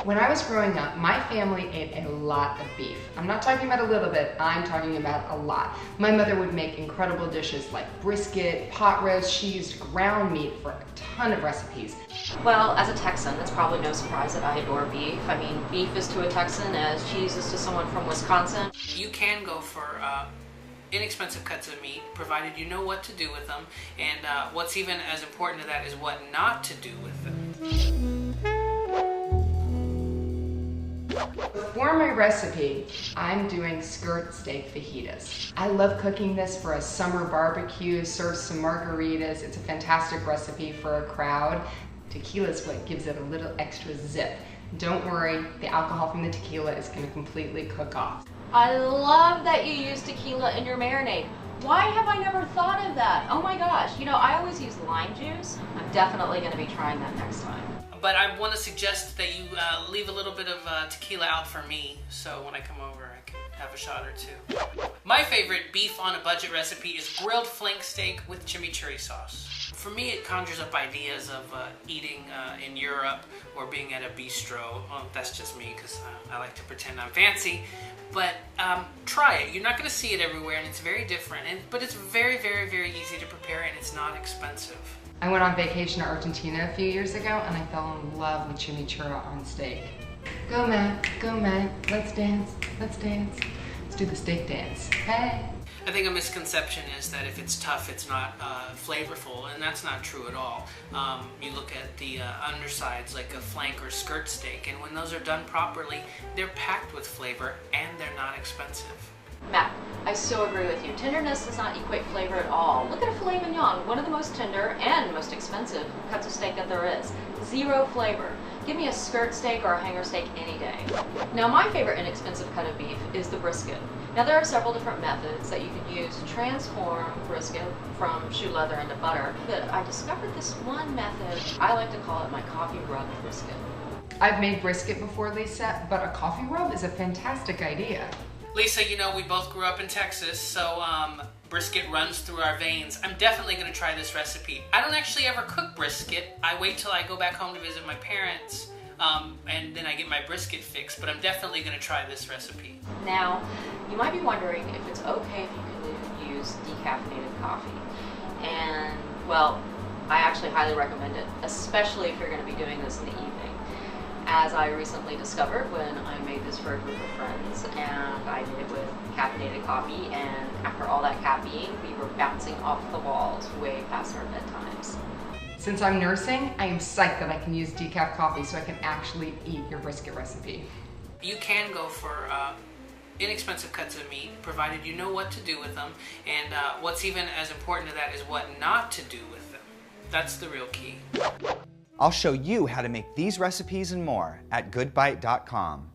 When I was growing up, my family ate a lot of beef. I'm not talking about a little bit, I'm talking about a lot. My mother would make incredible dishes like brisket, pot roast. She used ground meat for a ton of recipes. Well, as a Texan, it's probably no surprise that I adore beef. I mean, beef is to a Texan as cheese is to someone from Wisconsin. You can go for inexpensive cuts of meat, provided you know what to do with them, and what's even as important to that is what not to do with them. For my recipe, I'm doing skirt steak fajitas. I love cooking this for a summer barbecue, serve some margaritas. It's a fantastic recipe for a crowd. Tequila is what gives it a little extra zip. Don't worry, the alcohol from the tequila is going to completely cook off. I love that you use tequila in your marinade. Why have I never thought of that? Oh my gosh, you know, I always use lime juice. I'm definitely going to be trying that next time. But I want to suggest that you leave a little bit of tequila out for me, so when I come over I can have a shot or two. My favorite beef on a budget recipe is grilled flank steak with chimichurri sauce. For me, it conjures up ideas of eating in Europe or being at a bistro. Well, that's just me because I like to pretend I'm fancy. But try it. You're not going to see it everywhere, and it's very different. But it's very, very, very easy to prepare, and it's not expensive. I went on vacation to Argentina a few years ago, and I fell in love with chimichurri on steak. Go Matt, let's dance, let's dance. Let's do the steak dance. Hey! I think a misconception is that if it's tough, it's not flavorful, and that's not true at all. You look at the undersides like a flank or skirt steak, and when those are done properly, they're packed with flavor and they're not expensive. Matt, I so agree with you. Tenderness does not equate flavor at all. Look at a filet mignon, one of the most tender and most expensive cuts of steak that there is. Zero flavor. Give me a skirt steak or a hanger steak any day. Now, my favorite inexpensive cut of beef is the brisket. Now, there are several different methods that you can use to transform brisket from shoe leather into butter, but I discovered this one method. I like to call it my coffee rubbed brisket. I've made brisket before, Lisa, but a coffee rub is a fantastic idea. Lisa, you know, we both grew up in Texas, so brisket runs through our veins. I'm definitely going to try this recipe. I don't actually ever cook brisket. I wait till I go back home to visit my parents, and then I get my brisket fixed, but I'm definitely going to try this recipe. Now, you might be wondering if it's okay if you can use decaffeinated coffee. And, well, I actually highly recommend it, especially if you're going to be doing this in the evening. As I recently discovered when I made this for a group of friends, and I did it with caffeinated coffee, and after all that caffeine, we were bouncing off the walls way past our bedtimes. Since I'm nursing, I am psyched that I can use decaf coffee so I can actually eat your brisket recipe. You can go for inexpensive cuts of meat, provided you know what to do with them, and what's even as important to that is what not to do with them. That's the real key. I'll show you how to make these recipes and more at goodbite.com.